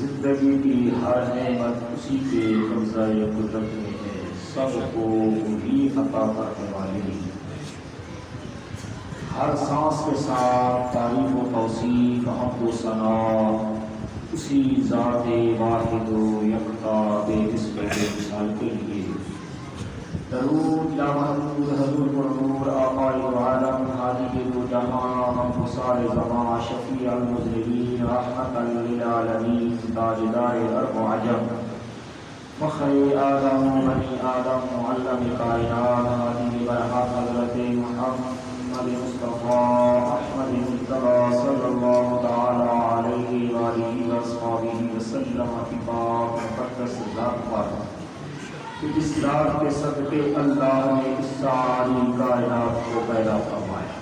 जिंदगी की हर नेमत उसी के कब्ज़ा कुदरत में है, सबको वही अता करने वाली। हर सांस के साथ तारीफ व तौसीफ हम्द व सना उसी ज़ात वाहिद यकता बेनिस्बत बेमिसाल के लिए। दरूद या महमूद हज़रत زمان شفیع المذنبین رحمت للعالمین تاجدار ارض و عجم فخر آدم بنی آدم معلم کائنات خاتم برحق حضرت محمد مصطفیٰ احمد مجتبی صلی اللہ تعالی علیہ وآلہ وصحبہ وسلم کی پاک مقدس ذات پر کہ جس ذات کے صدقے اللہ نے اس ساری کائنات کو پیدا فرمایا.